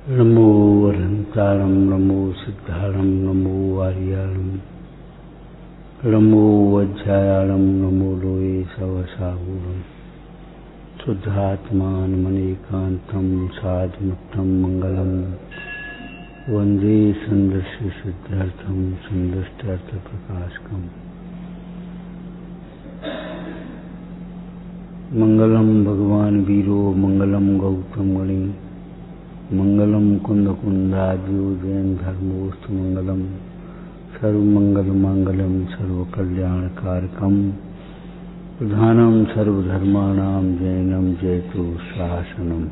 नमो अरहंतारं नमो सिद्धारं नमो आर्यारं नमो वज्रायारं नमो लोये सवसागुरं शुद्धात्मानमनेकान्तं साधुमुक्तं मंगलम वंदे संदर्श्य सिद्धार्थं संदृष्टार्थप्रकाशकम् मंगलम भगवान वीरो मंगलम गौतम गणे मंगलम कुंद कुंदाद्यो जैन धर्मोस्तु मंगलम सर्वमंगल मांगल्यम सर्वकल्याणकारकम प्रधानम सर्वधर्माणां जैनम जयतु शासनम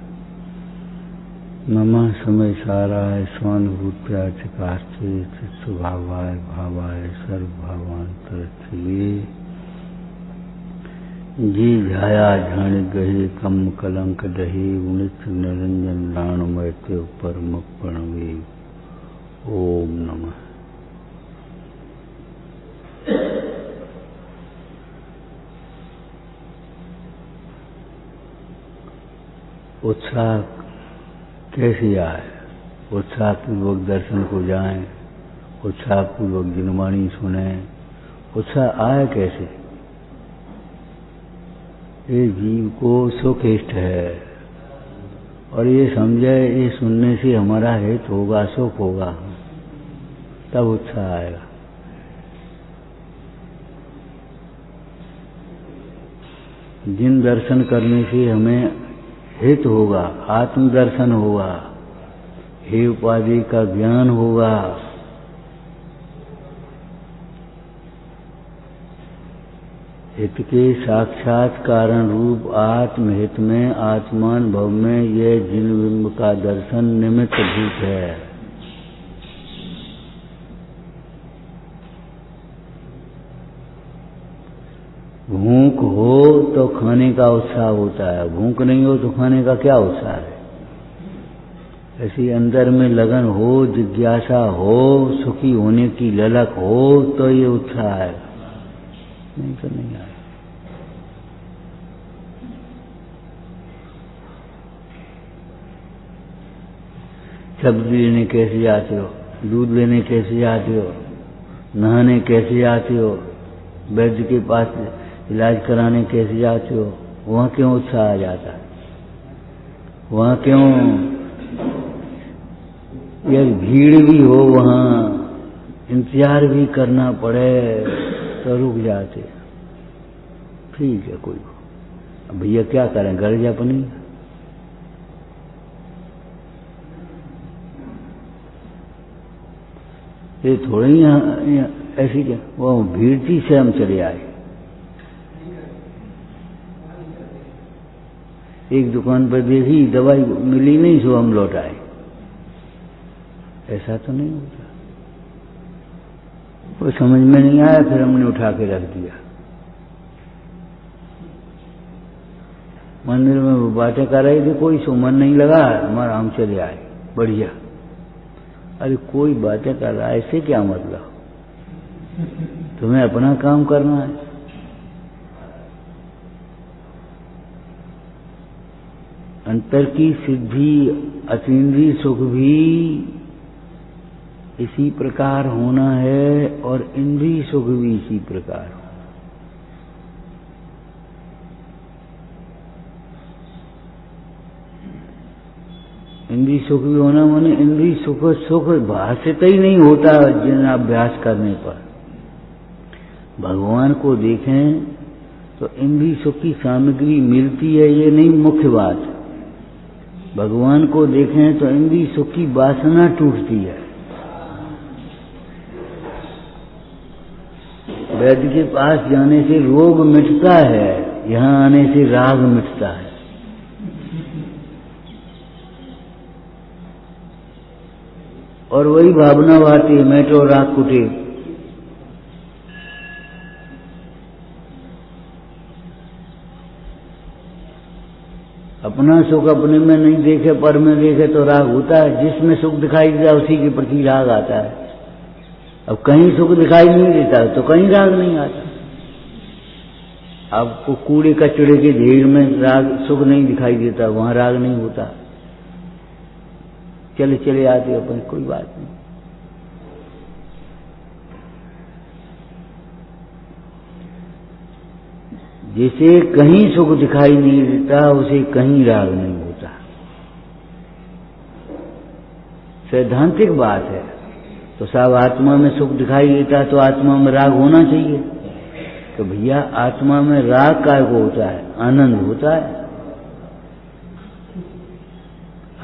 नमः समय साराय स्वानुभूत्या चकास्ते चित्स्वभावाय भावाय सर्वभावांतरथिले जी झाया झण गहे कम कलंक दहे उनित निरंजन राणुमय ते परम प्रणवे ओम नमः। उत्साह कैसे आए? उत्साह पूर्वक दर्शन को जाएं, उत्साह पूर्वक जिनवाणी सुने। उत्साह आए कैसे? ये जीव को सुख इष्ट है और ये समझे ये सुनने से हमारा हित होगा, सुख होगा, तब उत्साह आएगा। जिन दर्शन करने से हमें हित होगा, आत्मदर्शन होगा, हे उपाधि का ज्ञान होगा, हित के साक्षात कारण रूप आत्महित में आत्मान भव में यह जिन बिंब का दर्शन निमित्त भूत है। भूख हो तो खाने का उत्साह होता है, भूख नहीं हो तो खाने का क्या उत्साह है? ऐसी अंदर में लगन हो, जिज्ञासा हो, सुखी होने की ललक हो तो ये उत्साह है, नहीं तो नहीं आए। सब्जी लेने कैसे जाते हो, दूध लेने कैसे जाते हो, नहाने कैसे जाते हो, वैद्य के पास इलाज कराने कैसे जाते हो? वहाँ क्यों उत्साह आ जाता है? वहाँ क्यों यार भीड़ भी हो, वहाँ इंतजार भी करना पड़े तो रुक जाते। ठीक है, कोई अब भैया क्या करें, गर्ज अपनी। ये थोड़ी ऐसी क्या वो भीड़ थी से हम चले आए। एक दुकान पर देखी, दवाई मिली नहीं सो हम लौट आए। ऐसा तो नहीं होता। कोई समझ में नहीं आया, फिर हमने उठा के रख दिया। मंदिर में वो बातें कर रहे थे, कोई सो मन नहीं लगा, हमारा हम चले आए। बढ़िया। अरे कोई बातें कर रहा है, इससे क्या मतलब? तुम्हें अपना काम करना है। अंतर की सिद्धि, अतीन्द्रिय सुख भी इसी प्रकार होना है और इंद्रिय सुख भी इसी प्रकार हो। इंद्रिय सुख भी होना माने इंद्रिय सुख भाषित ही नहीं होता जिन अभ्यास करने पर। भगवान को देखें तो इंद्रिय सुख की सामग्री मिलती है, ये नहीं मुख्य बात। भगवान को देखें तो इंद्रिय सुख की वासना टूटती है। वैद्य के पास जाने से रोग मिटता है, यहाँ आने से राग मिटता है। और वही भावना आती है, मैं तो राग कुटे। अपना सुख अपने में नहीं देखे, पर में देखे तो राग होता है। जिसमें सुख दिखाई देता उसी के प्रति राग आता है। अब कहीं सुख दिखाई नहीं देता तो कहीं राग नहीं आता। आपको कूड़े कचड़े के ढेर में राग सुख नहीं दिखाई देता, वहां राग नहीं होता। चले चले आते अपन, कोई बात नहीं। जिसे कहीं सुख दिखाई नहीं देता उसे कहीं राग नहीं होता। सैद्धांतिक बात है। तो साहब आत्मा में सुख दिखाई देता तो आत्मा में राग होना चाहिए। तो भैया आत्मा में राग काय को होता है? आनंद होता है।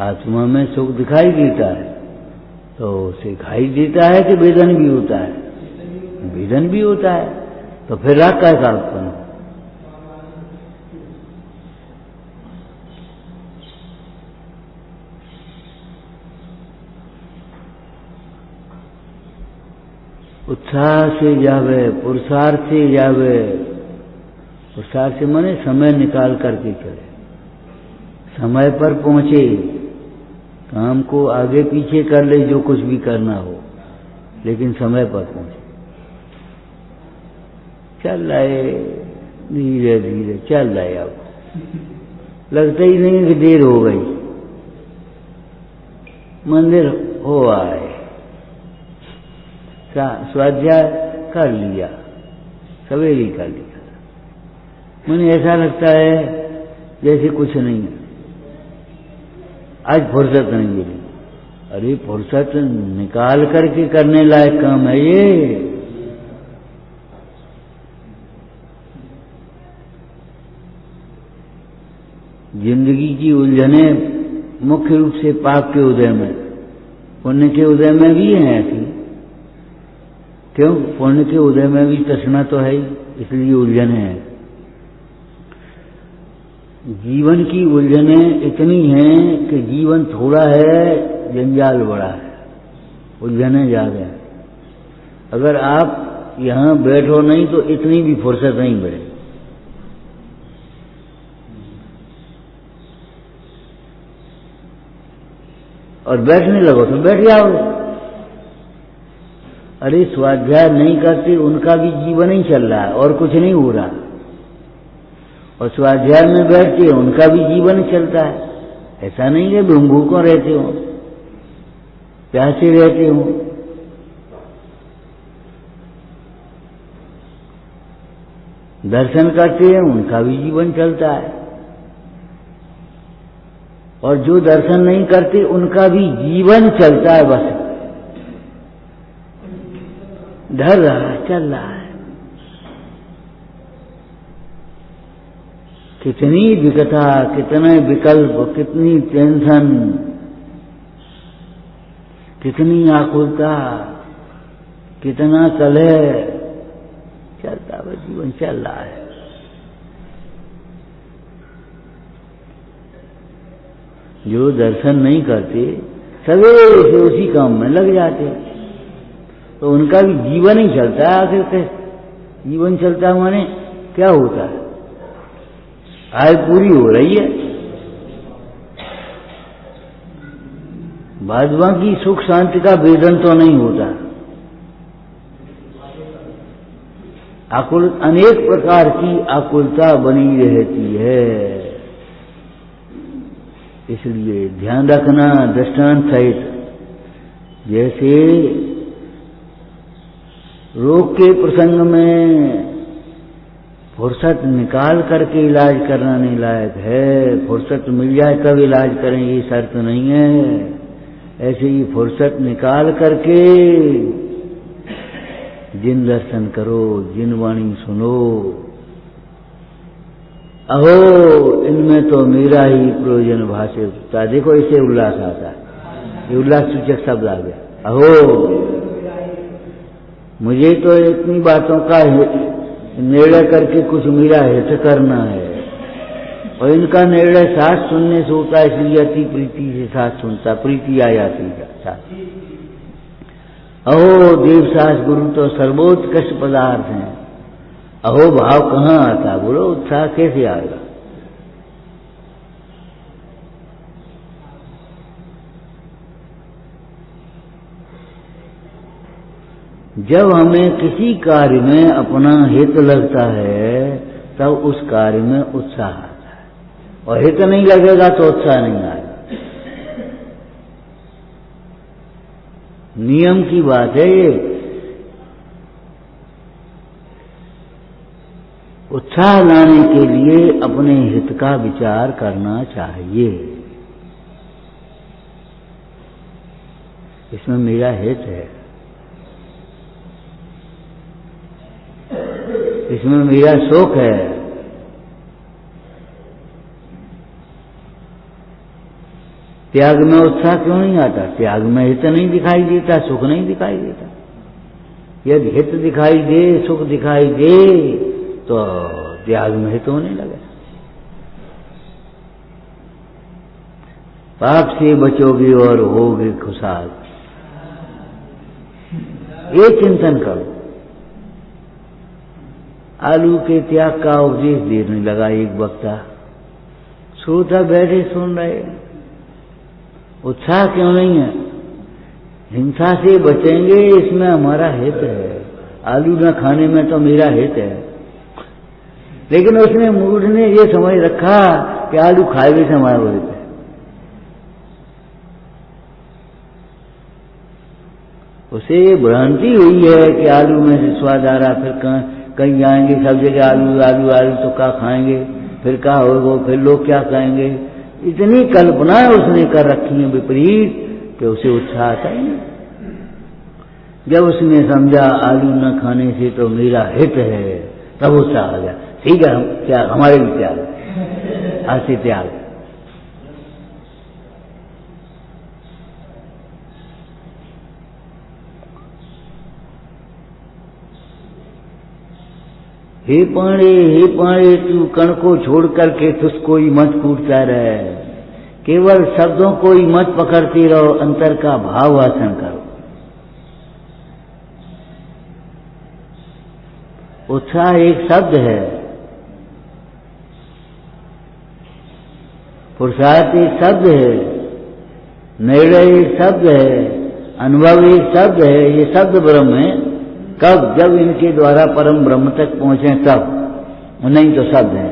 आत्मा में सुख दिखाई देता है तो सिखाई देता है कि वेदन भी होता है? वेदन भी होता है। तो फिर राग काय का उत्पन्न? उत्साह से जावे, पुरुषार्थ से जावे। पुरुषार्थ से माने समय निकाल करके चले, समय पर पहुंचे, काम को आगे पीछे कर ले जो कुछ भी करना हो, लेकिन समय पर पहुंचे। चल रहे धीरे धीरे चल रहे, अब लगता ही नहीं कि देर हो गई, मंदिर हो आए, स्वाध्याय कर लिया, सवेरे कर लिया। मुझे ऐसा लगता है जैसे कुछ नहीं है, आज फुर्सत नहीं मिली। अरे फुर्सत निकाल करके करने लायक काम है ये। जिंदगी की उलझने मुख्य रूप से पाप के उदय में, पुण्य के उदय में भी है ऐसी। क्यों? पुण्य के उदय में भी तृष्णा तो है ही, इसलिए उलझने हैं। जीवन की उलझने इतनी हैं कि जीवन थोड़ा है, जंजाल बड़ा है, उलझने ज्यादा है। अगर आप यहां बैठो नहीं तो इतनी भी फुर्सत नहीं मिले। और बैठने लगो तो बैठ जाओ। अरे स्वाध्याय नहीं करते उनका भी जीवन ही चल रहा है और कुछ नहीं हो रहा, और स्वाध्याय में बैठते उनका भी जीवन चलता है। ऐसा नहीं है भूखों रहते हो, प्यासे रहते हो। दर्शन करते हैं उनका भी जीवन चलता है, और जो दर्शन नहीं करते उनका भी जीवन चलता है, बस ढल रहा है, चल रहा है। कितनी विकथा, कितने विकल्प, कितनी टेंशन, कितनी आकुलता, कितना कलह, चलता है, जीवन चल रहा है। जो दर्शन नहीं करते सवेरे से उसी काम में लग जाते, तो उनका भी जीवन ही चलता है। आखिर के जीवन चलता माने क्या होता है? आय पूरी हो रही है, बाद बाकी सुख शांति का वेदन तो नहीं होता। आकुल, अनेक प्रकार की आकुलता बनी रहती है। इसलिए ध्यान रखना दृष्टांत सहित। जैसे रोग के प्रसंग में फुर्सत निकाल करके इलाज करना नहीं लायक है, फुर्सत मिल जाए तब इलाज करें ये शर्त नहीं है। ऐसे ही फुर्सत निकाल करके जिन दर्शन करो, जिन वाणी सुनो। अहो इनमें तो मेरा ही प्रयोजन भाषे। देखो इसे उल्लास आता है, ये उल्लास सूचक शब्द आ गया। अहो मुझे तो इतनी बातों का निर्णय करके कुछ मेरा हित करना है, और इनका निर्णय साथ सुनने से होता है, इसलिए अति प्रीति से साथ सुनता, प्रीति आ जाती है साथ। अहो देवसास गुरु तो सर्वोत्कृष्ट पदार्थ हैं। अहो भाव कहाँ आता? बोलो उत्साह कैसे आएगा? जब हमें किसी कार्य में अपना हित लगता है तब उस कार्य में उत्साह आता है, और हित नहीं लगेगा तो उत्साह नहीं आएगा। नियम की बात है ये। उत्साह लाने के लिए अपने हित का विचार करना चाहिए। इसमें मेरा हित है, इसमें मेरा सुख है। त्याग में उत्साह क्यों नहीं आता? त्याग में हित नहीं दिखाई देता, सुख नहीं दिखाई देता। यदि हित दिखाई दे, सुख दिखाई दे, तो त्याग में हित होने लगे। पाप से बचोगे और होगे खुशहाल, ये चिंतन करो। आलू के त्याग का उपदेश देने लगा एक वक्ता, श्रोता बैठे सुन रहे। उत्साह क्यों नहीं है? हिंसा से बचेंगे, इसमें हमारा हित है। आलू न खाने में तो मेरा हित है। लेकिन उसने मूढ़ ने ये समझ रखा कि आलू खाए से हमारा हित है। उसे ये भ्रांति हुई है कि आलू में से स्वाद आ रहा, फिर कहीं जाएंगे सब जगह आलू आलू आलू, तो क्या खाएंगे, फिर क्या होगा, फिर लोग क्या कहेंगे। इतनी कल्पना उसने कर रखी है विपरीत कि उसे उत्साह आता ही नहीं। जब उसने समझा आलू न खाने से तो मेरा हित है, तब उत्साह आ गया। ठीक है, हम त्याग, हमारे भी त्याग, आज से त्याग। हे पाणे तू कण को छोड़ करके तुझको ही मत कूटता रहे। केवल शब्दों को ही मत पकड़ती रहो, अंतर का भाव वासन करो। उत्साह एक शब्द है, पुरुषार्थ एक शब्द है, निर्णय एक शब्द है, अनुभव एक शब्द है। ये शब्द ब्रह्म है। कब? जब इनके द्वारा परम ब्रह्म तक पहुंचे तब, नहीं तो शब्द है।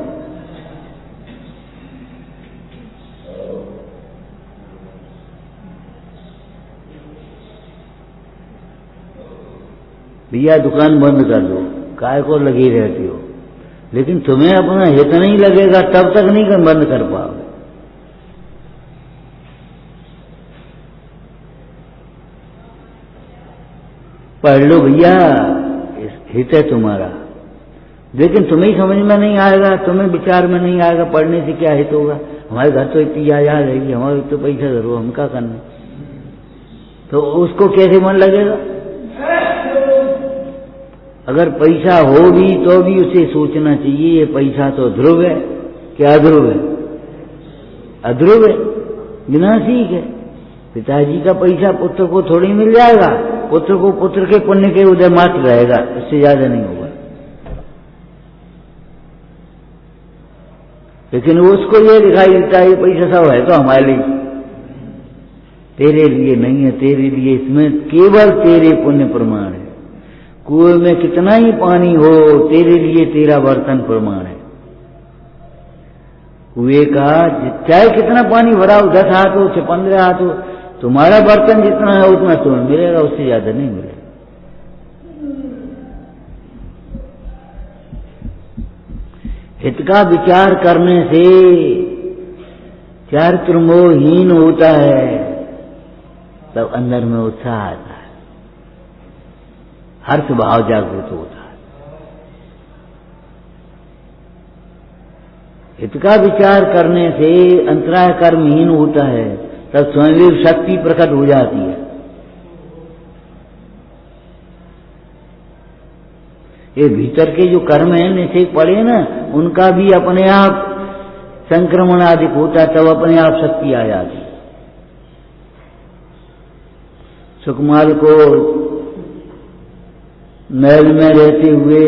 भैया दुकान बंद कर दो, काय को लगी रहती हो, लेकिन तुम्हें अपना हित नहीं लगेगा तब तक नहीं बंद कर पाओगे। पढ़ लो भैया, हित है तुम्हारा, लेकिन तुम्हें समझ में नहीं आएगा, तुम्हें विचार में नहीं आएगा। पढ़ने से क्या हित होगा? हमारे घर तो इतनी याद रहेगी, हमारे तो पैसा जरूर, हम क्या करना, तो उसको कैसे मन लगेगा? अगर पैसा हो भी तो भी उसे सोचना चाहिए, ये पैसा तो ध्रुव है। क्या अध्रुव है? अध्रुव है, विनाशिक है। पिताजी का पैसा पुत्र को थोड़ी मिल जाएगा, पुत्र को पुत्र के पुण्य के उदय मात्र रहेगा, इससे ज्यादा नहीं होगा। लेकिन उसको ये दिखाई देता है ये पैसा सब है तो हमारे लिए, तेरे लिए नहीं है, तेरे लिए इसमें केवल तेरे पुण्य प्रमाण है। कुएं में कितना ही पानी हो, तेरे लिए तेरा बर्तन प्रमाण है। कुएं का चाहे कितना पानी भरा हो, 10 हाथ हो, 15 हाथ हो, तुम्हारा बर्तन जितना है उतना तुम्हें मिलेगा, उससे ज्यादा नहीं मिलेगा। हित का विचार करने से चारित्र मोहहीन होता है, तब अंदर में उत्साह आता है, हर्ष भाव जागृत होता है। हित का विचार करने से अंतराय कर्महीन होता है, तब स्वयं शक्ति प्रकट हो जाती है। ये भीतर के जो कर्म है निश्चय पड़े ना, उनका भी अपने आप संक्रमण आदि होता है, तब अपने आप शक्ति आ जाती। सुकुमार को महल में रहते हुए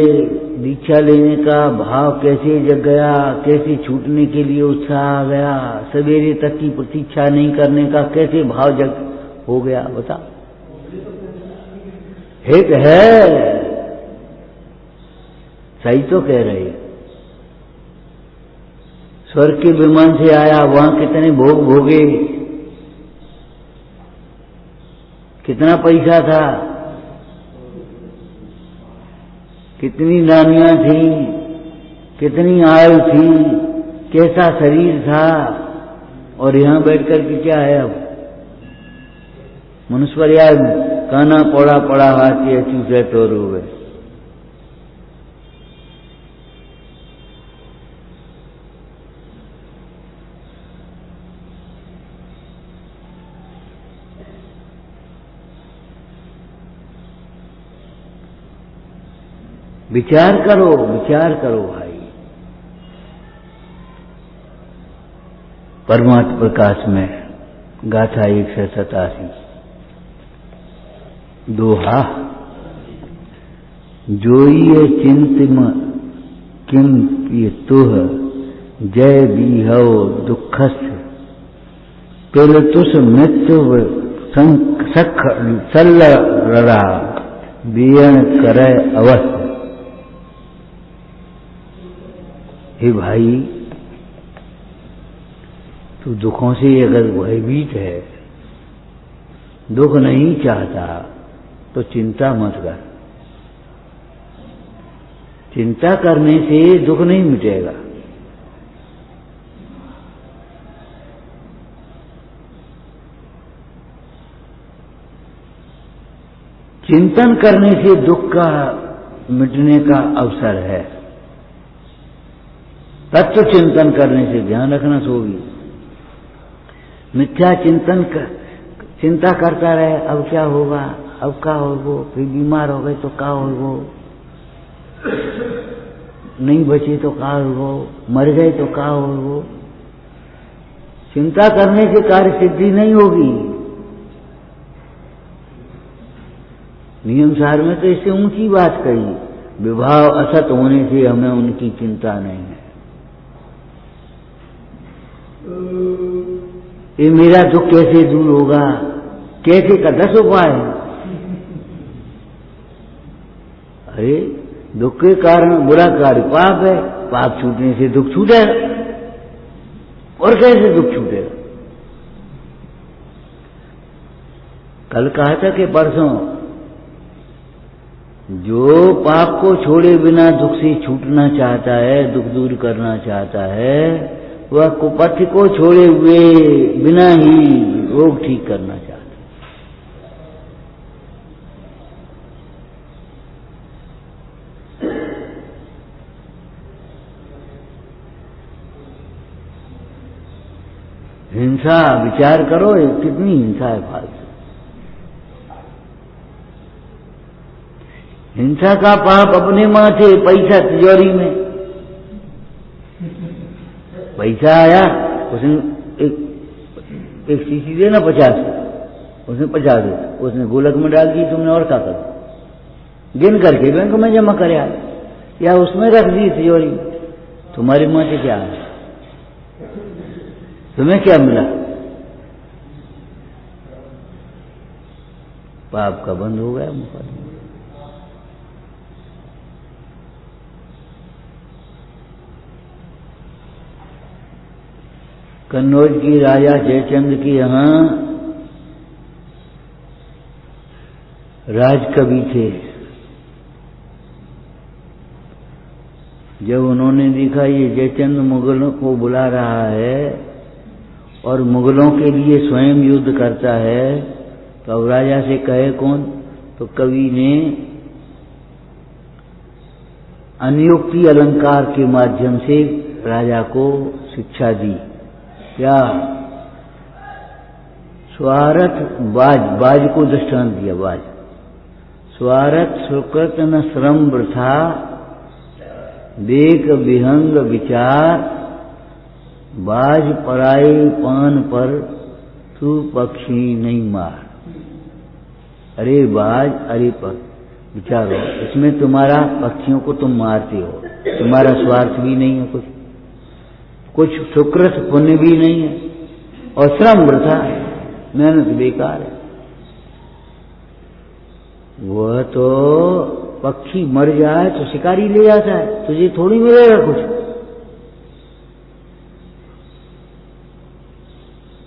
दीक्षा लेने का भाव कैसे जग गया, कैसे छूटने के लिए उत्साह आ गया, सवेरे तक की प्रतीक्षा नहीं करने का कैसे भाव जग हो गया, बता। हित है, सही तो कह रहे हैं। स्वर्ग के विमान से आया, वहां कितने भोग भोगे, कितना पैसा था, कितनी नानियां थी, कितनी आयु थी, कैसा शरीर था, और यहां बैठकर के क्या है अब? मनुष्य पर यार काना पड़ा पड़ा हाथी चूसे टोर हुए। विचार करो भाई। परमात्मा प्रकाश में गाथा 187 दोहा। जोइए चिंतिम किम तुह जय बीहव दुखस पिलतुस मृत्यु सख सल्लरा बियण करे अवश्य। हे भाई, तू दुखों से अगर भयभीत है, दुख नहीं चाहता, तो चिंता मत कर। चिंता करने से दुख नहीं मिटेगा। चिंतन करने से दुख का मिटने का अवसर है। तत्व चिंतन करने से ध्यान रखना सो भी मिथ्या चिंता करता रहे, अब क्या होगा, अब क्या होगा, फिर बीमार हो गए तो क्या होगा, नहीं बचे तो क्या होगा, मर गए तो क्या होगा। चिंता करने से कार्य सिद्धि नहीं होगी। नियम सार में तो इससे ऊंची बात कही, विभाव असत होने से हमें उनकी चिंता नहीं है। ये मेरा दुख कैसे दूर होगा, कैसे का 10 उपाय। अरे दुख के कारण बुरा कार्य पाप है, पाप छूटने से दुख छूटेगा, और कैसे दुख छूटेगा। कल कहा था कि परसों, जो पाप को छोड़े बिना दुख से छूटना चाहता है, दुख दूर करना चाहता है, वह कुपथ को छोड़े हुए बिना ही रोग ठीक करना चाहता है। हिंसा, विचार करो कितनी हिंसा है फालतू। हिंसा का पाप अपने माथे, पैसा तिजोरी में। पैसा आया, उसने एक शीशी दे ना 50, उसने 50 दे, उसने गोलक में डाल दी, तुमने और क्या करो, गिन करके बैंक में जमा कर या उसमें रख दी तिजोरी। तुम्हारी माथे क्या है, तुम्हें क्या मिला? पाप का बंद हो गया मुकदमा। कन्नौज की राजा जयचंद की यहाँ राजकवि थे। जब उन्होंने देखा ये जयचंद मुगलों को बुला रहा है और मुगलों के लिए स्वयं युद्ध करता है, तो अब राजा से कहे कौन? तो कवि ने अनुयुक्ति अलंकार के माध्यम से राजा को शिक्षा दी। क्या? स्वार्थ बाज को दृष्टांत दिया। बाज स्वार्थ सुकृत न श्रम वृथा, देख विहंग विचार, बाज पराई पान पर तू पक्षी नहीं मार। अरे बाज, अरे विचारो, इसमें तुम्हारा पक्षियों को तुम मारते हो, तुम्हारा स्वार्थ भी नहीं है, कुछ सुकृत पुण्य भी नहीं है, और श्रम वृथा, मेहनत बेकार है। वह तो पक्षी मर जाए तो शिकारी ले जाता है, तुझे थोड़ी मिलेगा कुछ।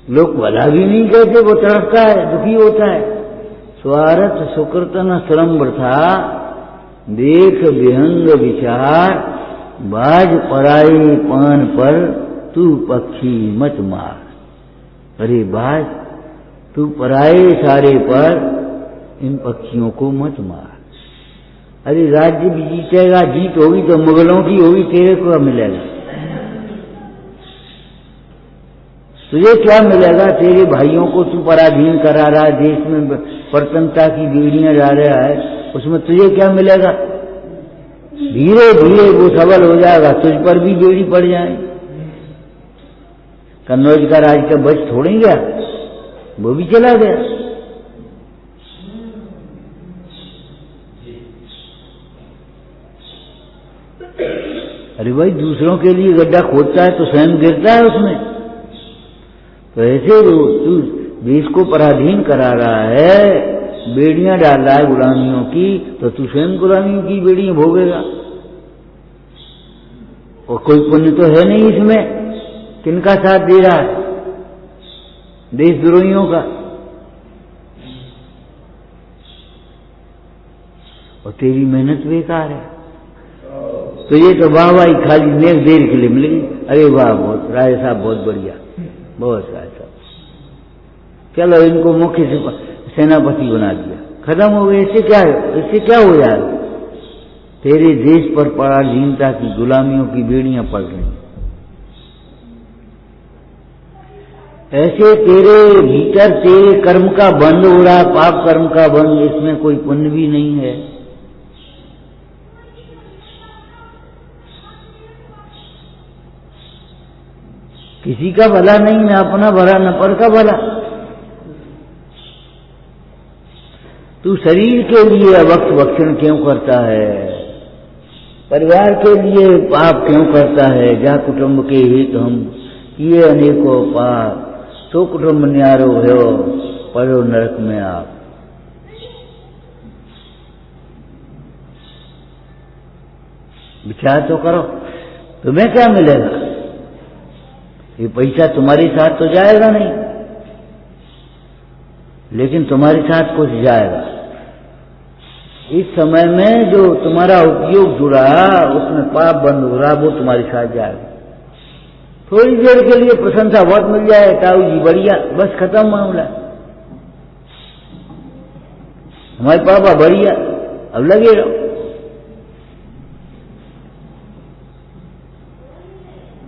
लोग भला भी नहीं कहते, वो तड़पता है, दुखी होता है, स्वार्थ सुकृत न श्रम वृथा, देख विहंग विचार, बाज पराई पान पर तू पक्षी मत मार। अरे बाज, तू पराए सारे पर इन पक्षियों को मत मार। अरे राज्य भी जीतेगा, जीत होगी तो मुगलों की होगी, तेरे को मिलेगा? तुझे क्या मिलेगा? तेरे भाइयों को तू पराधीन करा रहा है, देश में प्रतंत्रता की बीड़ियां जा रहा है, उसमें तुझे क्या मिलेगा? धीरे धीरे वो सबल हो जाएगा, तुझ पर भी बेड़ी पड़ जाएगी। कन्नौज का राज का बच थोड़ी गया, वो भी चला गया। अरे भाई, दूसरों के लिए गड्ढा खोदता है तो स्वयं गिरता है उसमें। तो ऐसे तू देश को पराधीन करा रहा है, बेड़ियां डाल रहा है गुलामियों की, तो तू स्वयं गुलामियों की बेड़ियां भोगेगा। और कोई पुण्य तो है नहीं इसमें। किनका साथ दे रहा है? देशद्रोहियों का। और तेरी मेहनत बेकार है। तो ये तो वाहवाही खाली नेक देर के लिए मिलेगी। अरे वाह, बहुत राय साहब, बहुत बढ़िया, बहुत राय साहब, चलो इनको मुख्य सेनापति बना दिया, खत्म हो गए। इससे क्या है? इससे क्या हो जाएगा? तेरे देश पर पराधीनता की गुलामियों की बेड़ियां पड़ रही। ऐसे तेरे भीतर तेरे कर्म का बंध हो रहा, पाप कर्म का बंध, इसमें कोई पुण्य भी नहीं है। किसी का भला नहीं, न अपना भला न पर का भला। तू शरीर के लिए अवक्त भक्षण क्यों करता है? परिवार के लिए पाप क्यों करता है? जा कुटुंब के हित हम किए अनेकों पाप, सो कुटुंब न्यारो हो, पड़ो नरक में आप। विचार तो करो, तुम्हें क्या मिलेगा? ये पैसा तुम्हारे साथ तो जाएगा नहीं, लेकिन तुम्हारे साथ कुछ जाएगा। इस समय में जो तुम्हारा उपयोग जुड़ा, उसमें पाप बंद हो रहा, वो तुम्हारे साथ जाएगा। थोड़ी देर के लिए प्रशंसा बहुत मिल जाए, ताऊ जी बढ़िया, बस खत्म मामला। हमारे पापा बढ़िया, अब लगे रहो।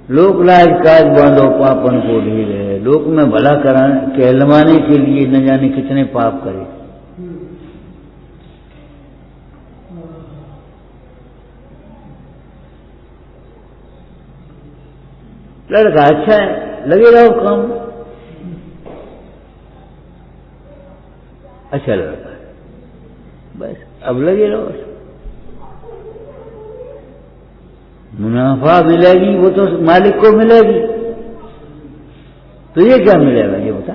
लोक लाज काज बांधो पापन को ढेर। लोक में भला कराने कहलवाने के लिए न जाने कितने पाप करे। लड़का अच्छा है, लगे रहो काम, अच्छा लड़का है, बस अब लगे रहो। मुनाफा मिलेगी वो तो मालिक को मिलेगी, तो ये क्या मिलेगा ये बता?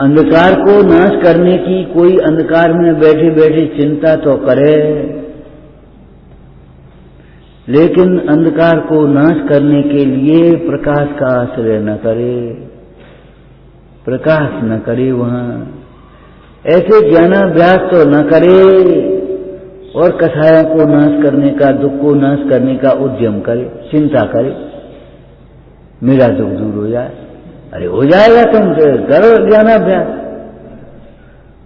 अंधकार को नाश करने की कोई अंधकार में बैठे बैठे चिंता तो करे, लेकिन अंधकार को नाश करने के लिए प्रकाश का आश्रय न करे, प्रकाश न करे वहां, ऐसे ज्ञानाभ्यास तो न करे, और कसायों को नाश करने का, दुख को नाश करने का उद्यम करे, चिंता करे, मेरा दुख दूर हो जाए। अरे हो जाएगा, तुम करो ज्ञानाभ्यास।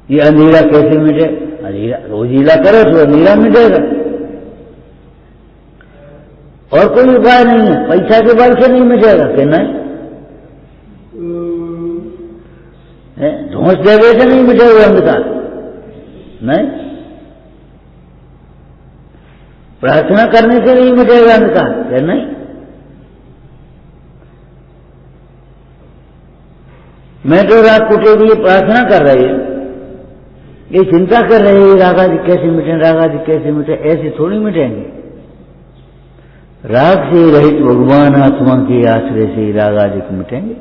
ये अंधेरा कैसे मिटे? अंधेरा रोजीला करो तो अंधेरा मिटेगा। और कोई उपाय नहीं है, पैसा के बल से नहीं मिटेगा कि नहीं? धोस देवे से नहीं मिटेगा अंधकार, नहीं? प्रार्थना करने से नहीं मिटेगा अंधकार, क्या नहीं? मैं तो राग कुटे लिए प्रार्थना कर रही है, ये चिंता कर रहे हैं रागा जी कैसे मिटे, रागा जी कैसे मिटे, ऐसे थोड़ी मिटेंगे। राग से रहित भगवान आत्मा के आश्रय से रागा जी मिटेंगे।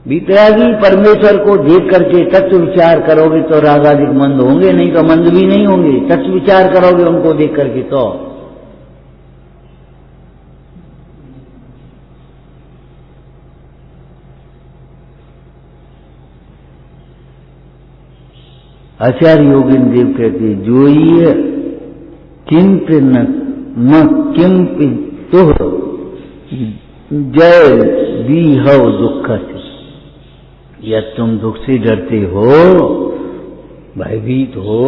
वीतरागी परमेश्वर को देख करके तत्व विचार करोगे तो रागादिक मंद होंगे, नहीं तो मंद भी नहीं होंगे। तत्व विचार करोगे उनको देख करके तो। आचार्य योगेंद्र देव कहते जो ये किंप न किंप तुह जय दी हो दुख से, या तुम दुख से डरते हो, भयभीत हो,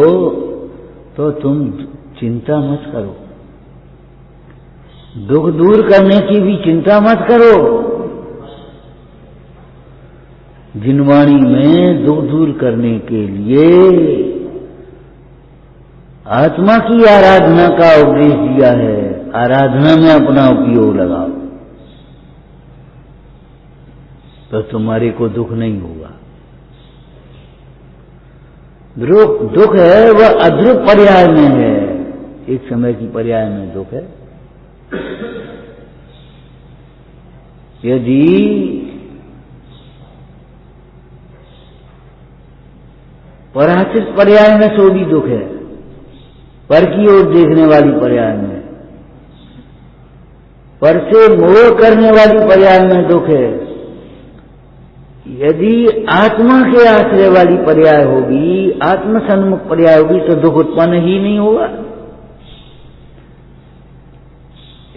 तो तुम चिंता मत करो। दुख दूर करने की भी चिंता मत करो। जिनवाणी में दुख दूर करने के लिए आत्मा की आराधना का उपदेश दिया है। आराधना में अपना उपयोग लगाओ तो तुम्हारे को दुख नहीं होगा। दुख है वह अद्रुप पर्याय में है, एक समय की पर्याय में दुख है। यदि पराश्रित पर्याय में सो भी दुख है, पर की ओर देखने वाली पर्याय में, पर से मोह करने वाली पर्याय में दुख है। यदि आत्मा के आश्रय वाली पर्याय होगी, आत्म सन्मुख पर्याय होगी तो दुख उत्पन्न ही नहीं होगा।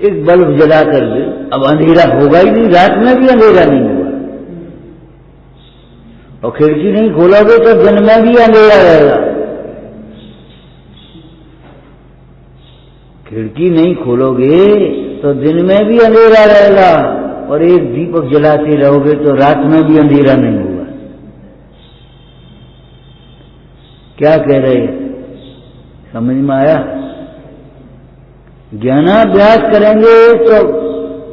एक बल्ब जला कर दे, अब अंधेरा होगा ही नहीं, रात में भी अंधेरा नहीं होगा। और खिड़की नहीं खोलोगे तो दिन में भी अंधेरा रहेगा। खिड़की नहीं खोलोगे तो दिन में भी अंधेरा रहेगा, और एक दीपक जलाते रहोगे तो रात में भी अंधेरा नहीं होगा। क्या कह रहे, समझ में आया? ज्ञानाभ्यास करेंगे तो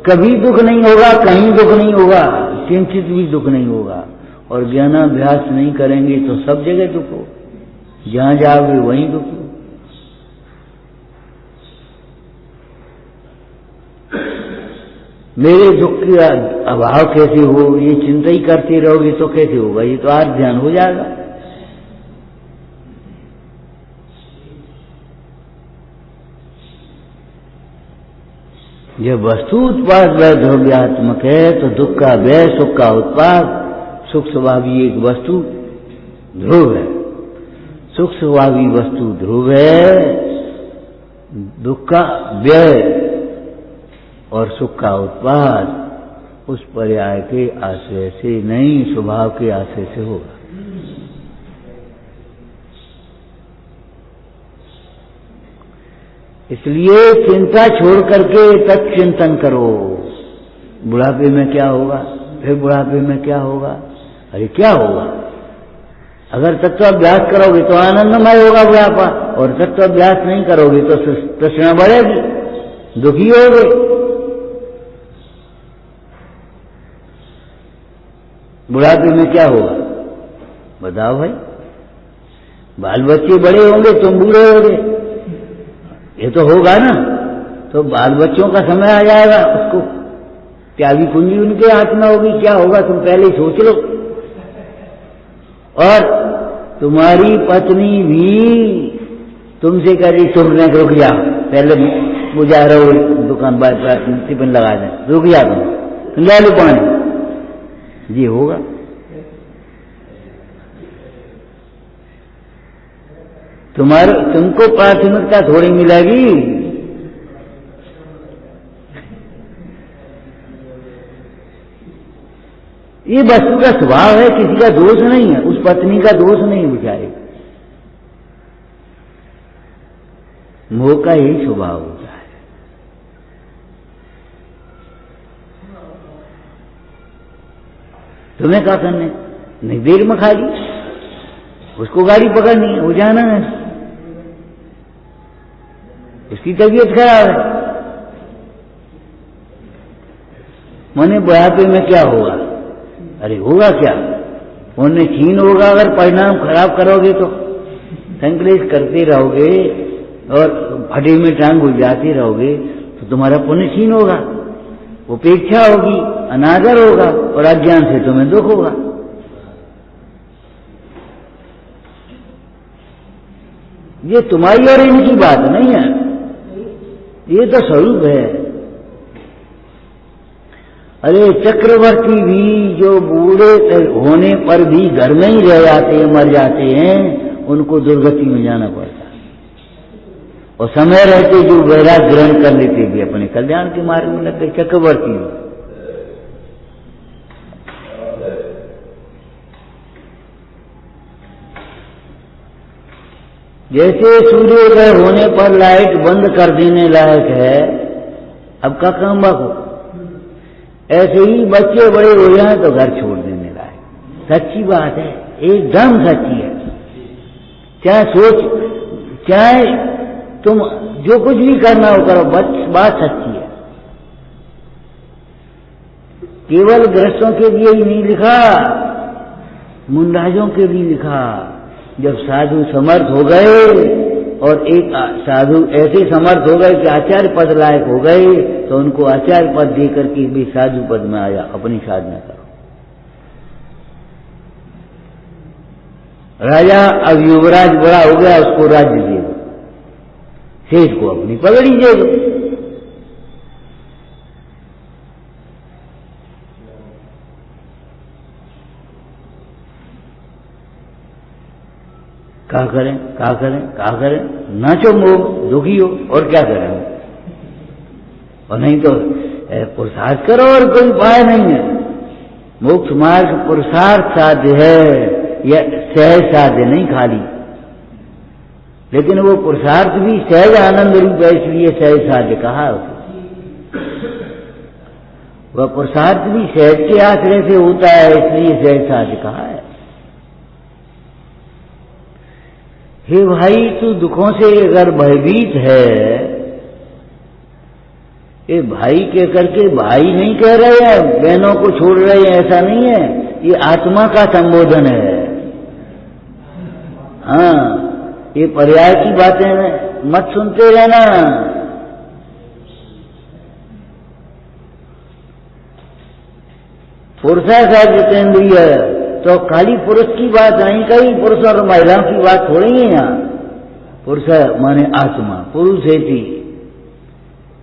कभी दुख नहीं होगा, कहीं दुख नहीं होगा, किंचित भी दुख नहीं होगा। और ज्ञानाभ्यास नहीं करेंगे तो सब जगह दुख हो, जहां जाओगे वहीं दुख हो। मेरे दुख का अभाव कैसे हो, ये चिंता ही करते रहोगे तो कैसे होगा? ये तो आज ध्यान हो जाएगा। जब वस्तु उत्पाद वह द्रव्यात्मक है तो दुख का व्यय सुख का उत्पाद। सुख स्वभावी एक वस्तु ध्रुव है, सुख स्वभावी वस्तु ध्रुव है, दुख का व्यय और सुख का उत्पाद उस पर्याय के आश्रय से नहीं, स्वभाव के आश्रय से होगा। इसलिए चिंता छोड़ करके तत्चिंतन करो। बुढ़ापे में क्या होगा, फिर बुढ़ापे में क्या होगा, अरे क्या होगा? अगर तत्वाभ्यास करोगे तो आनंदमय होगा बुढ़ापा, और तत्वाभ्यास नहीं करोगे तो तृष्णा बढ़ेगी, दुखी होगे। बुढ़ापे में क्या होगा बताओ भाई? बाल बच्चे बड़े होंगे, तुम बूढ़े होगे, ये तो होगा ना। तो बाल बच्चों का समय आ जाएगा, उसको त्यागी कुंजी उनके हाथ में होगी। क्या होगा तुम पहले ही सोच लो। और तुम्हारी पत्नी भी तुमसे कह रही तुमने रुक जा, पहले मुझे रहो दुकान बार टिफिन लगा दें, रुक जा तुम ले लो पानी, ये होगा। तुमको प्राथमिकता थोड़ी मिलेगी। ये वस्तु का स्वभाव है, किसी का दोष नहीं है, उस पत्नी का दोष नहीं बेचारे, मोह का यही स्वभाव होता है। तुम्हें क्या करने, नहीं देर में खा ली, उसको गाड़ी पकड़नी है, वो जाना है, उसकी तबीयत खराब है। माने बुढ़ापे में क्या होगा? अरे होगा क्या, उन्हें छीन होगा। अगर परिणाम खराब करोगे तो संकलेश करते रहोगे और फटे में टांग उलझाते रहोगे तो तुम्हारा पुण्य छीन होगा। उपेक्षा होगी, अनादर होगा और अज्ञान से तुम्हें दुख होगा। ये तुम्हारी और इनकी बात नहीं है, ये तो स्वरूप है। अरे चक्रवर्ती भी जो बूढ़े होने पर भी घर में ही रह जाते हैं, मर जाते हैं, उनको दुर्गति में जाना पड़ता है। और समय रहते जो वैराग ग्रहण कर लेते भी अपने कल्याण के मार्ग में लगते चक्रवर्ती। जैसे सूर्योदय होने पर लाइट बंद कर देने लायक है, अब का काम बाको, ऐसे ही बच्चे बड़े हो जाए तो घर छोड़ देने लायक। सच्ची बात है, एकदम सच्ची है। चाहे सोच, चाहे तुम जो कुछ भी करना हो करो, बात सच्ची है। केवल गृहस्थों के लिए ही नहीं लिखा, मुंडाजों के लिए लिखा। जब साधु समर्थ हो गए और एक साधु ऐसे समर्थ हो गए कि आचार्य पद लायक हो गए, तो उनको आचार्य पद देकर के भी साधु पद में आया, अपनी साधना करो। राजा अब युवराज बड़ा हो गया, उसको राज्य दे दो, शेष को अपनी पगड़ी दे दो। क्या करें, क्या करें, क्या करें, नाचो मोह दुखी हो, और क्या करें। और नहीं तो पुरुषार्थ करो, और कोई उपाय नहीं है। मोक्ष मार्ग पुरुषार्थ साध्य है, या सहज साध्य नहीं खाली। लेकिन वो पुरुषार्थ भी सहज आनंद रूप है, इसलिए सहज साध्य कहा। वह पुरुषार्थ भी सहज के आश्रय से होता है, इसलिए सहज साध्य कहा है। हे भाई, तू दुखों से अगर भयभीत है, ये भाई कह करके भाई नहीं कह रहे हैं, बहनों को छोड़ रहे हैं, ऐसा नहीं है। ये आत्मा का संबोधन है। हाँ, ये पर्याय की बातें मत सुनते रहना। पुरुषा का जितेंद्रिय, तो खाली पुरुष की बात नहीं कही, पुरुष और महिलाओं की बात थोड़ी है यहाँ। पुरुष माने आत्मा, पुरुष है थी।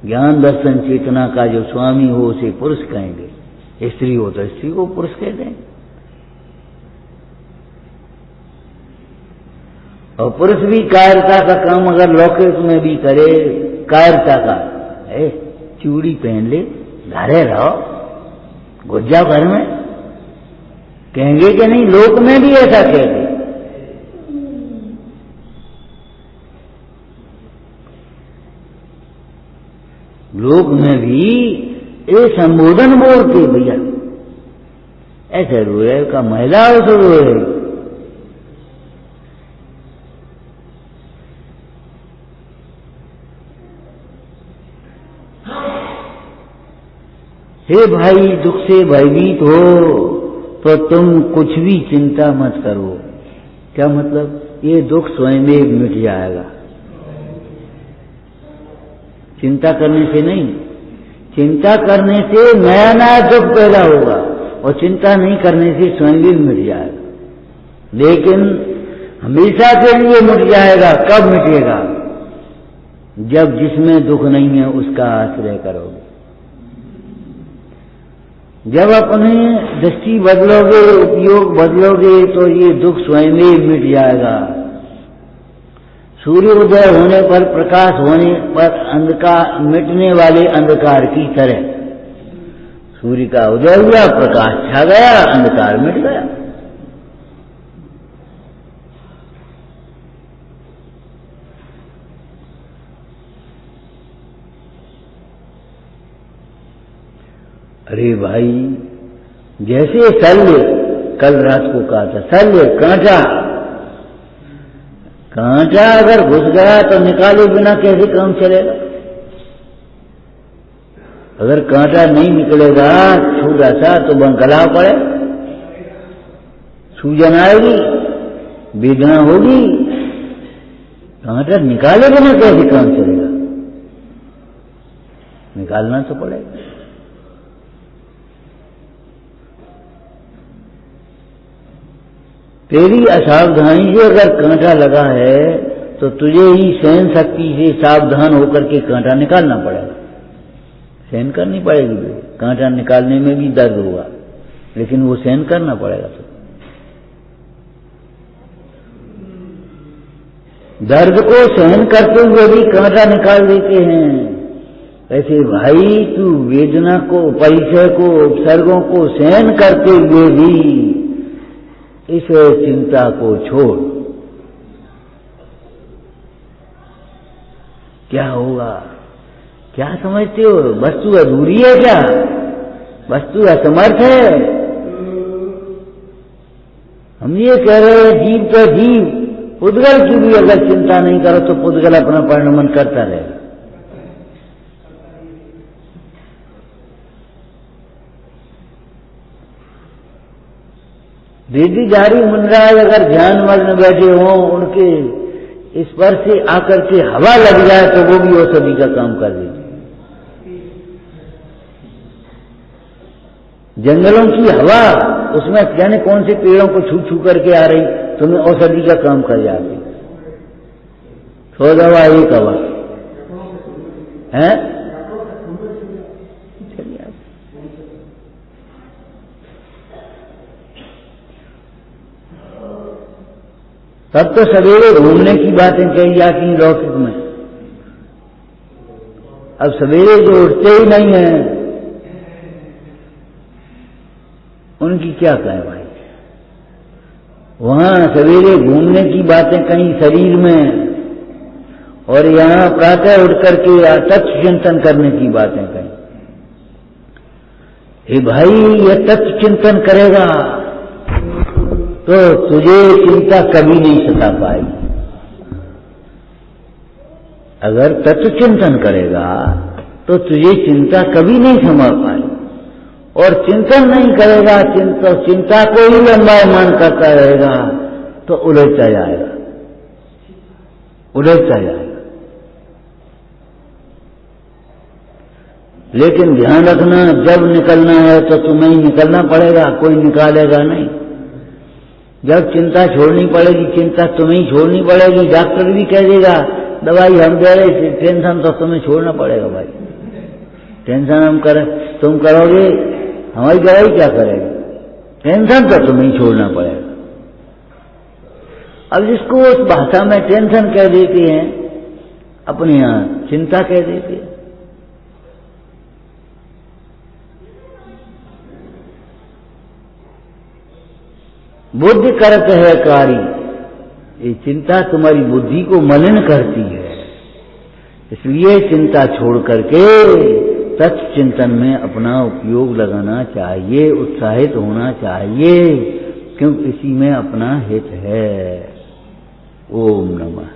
ज्ञान दर्शन चेतना का जो स्वामी हो उसे पुरुष कहेंगे, स्त्री हो तो स्त्री को पुरुष कह देंगे। और पुरुष भी कायरता का काम अगर लौकिक में भी करे, कायरता का, चूड़ी पहन ले, घरे रहो, घुस जाओ घर में, कहेंगे कि नहीं? लोक में भी ऐसा कहते। लोक में भी ये संबोधन बोलते, भैया ऐसे रोए का महिला हो तो रोए। हे भाई, दुख से भयभीत हो तो तुम कुछ भी चिंता मत करो। क्या मतलब? ये दुख स्वयं में मिट जाएगा। चिंता करने से नहीं, चिंता करने से नया नया दुख पैदा होगा, और चिंता नहीं करने से स्वयं भी मिट जाएगा। लेकिन हमेशा के लिए मिट जाएगा। कब मिटेगा? जब जिसमें दुख नहीं है उसका आश्रय करोगे। जब अपनी दृष्टि बदलोगे, उपयोग बदलोगे, तो ये दुख स्वयं ही मिट जाएगा। सूर्योदय होने पर, प्रकाश होने पर अंधकार मिटने वाले अंधकार की तरह, सूर्य का उदय हुआ, प्रकाश छा गया, अंधकार मिट गया। अरे भाई, जैसे शल्य, कल रात को कहा था, शल्य कांटा, कांटा अगर घुस गया तो निकाले बिना कैसे काम चलेगा? अगर कांटा नहीं निकलेगा छोटा सा तो गला पड़े, सूजन आएगी, वेदना होगी। कांटा निकाले बिना कैसे काम चलेगा? निकालना तो पड़ेगा। तेरी असावधानी से अगर कांटा लगा है तो तुझे ही सहन शक्ति से सावधान होकर के कांटा निकालना पड़ेगा। सहन करनी पड़ेगी, कांटा निकालने में भी दर्द होगा, लेकिन वो सहन करना पड़ेगा। तो दर्द को सहन करते हुए भी कांटा निकाल देते हैं। ऐसे भाई तू वेदना को, परिचय को, उपसर्गों को सहन करते हुए भी इस चिंता को छोड़। क्या होगा? क्या समझते हो? वस्तु अधूरी है क्या? वस्तु असमर्थ है? हम ये कह रहे हैं जीव तो जीव, पुद्गल की भी अगर चिंता नहीं करो तो पुद्गल अपना परिणमन करता रहेगा। रिद्धिधारी मुनिराज अगर ध्यान मग्न बैठे हों, उनके स्पर्श से आकर के हवा लग जाए तो वो भी औषधि का काम कर देती। जंगलों की हवा, उसमें जाने कौन से पेड़ों को छू छू करके आ रही, तुम्हें औषधि का काम कर जाती। 100 दवा 1 हवा है। तब तो सवेरे घूमने की बातें कही जाती हैं लौकिक में। अब सवेरे जो उठते ही नहीं है उनकी क्या कहें भाई। वहां सवेरे घूमने की बातें कहीं शरीर में, और यहां प्रातः उठ करके तत्व चिंतन करने की बातें कहीं। हे भाई, यह तत्व चिंतन करेगा तो तुझे चिंता कभी नहीं सता पाएगी। अगर तत्व चिंतन करेगा तो तुझे चिंता कभी नहीं समा पाएगी। और चिंतन नहीं करेगा, चिंता को ही लंबायमान करता रहेगा तो उलझता जाएगा, उलझता जाएगा। लेकिन ध्यान रखना, जब निकलना है तो तुम्हें ही निकलना पड़ेगा, कोई निकालेगा नहीं। जब चिंता छोड़नी पड़ेगी, चिंता तुम्हें ही छोड़नी पड़ेगी। डॉक्टर भी कह देगा दवाई हम दे रहे, टेंशन तो तुम्हें छोड़ना पड़ेगा भाई। टेंशन हम करें, तुम करोगे, हमारी दवाई क्या करेगी? टेंशन तो तुम्हें ही छोड़ना पड़ेगा। अब जिसको उस भाषा में टेंशन कह देते हैं, अपने यहां चिंता कह देते हैं। बुद्धि करत है कारी, ये चिंता तुम्हारी बुद्धि को मलिन करती है। इसलिए चिंता छोड़ करके तत्व चिंतन में अपना उपयोग लगाना चाहिए, उत्साहित होना चाहिए, क्योंकि इसी में अपना हित है। ओम नमः।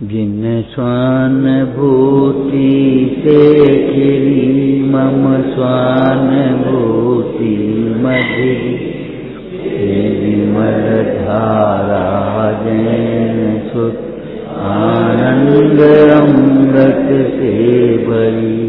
जिन स्वानुभूति से खिली मम स्वानुभूति मधि, विमल धारा जैन सुख आनंद अमृत से भरी।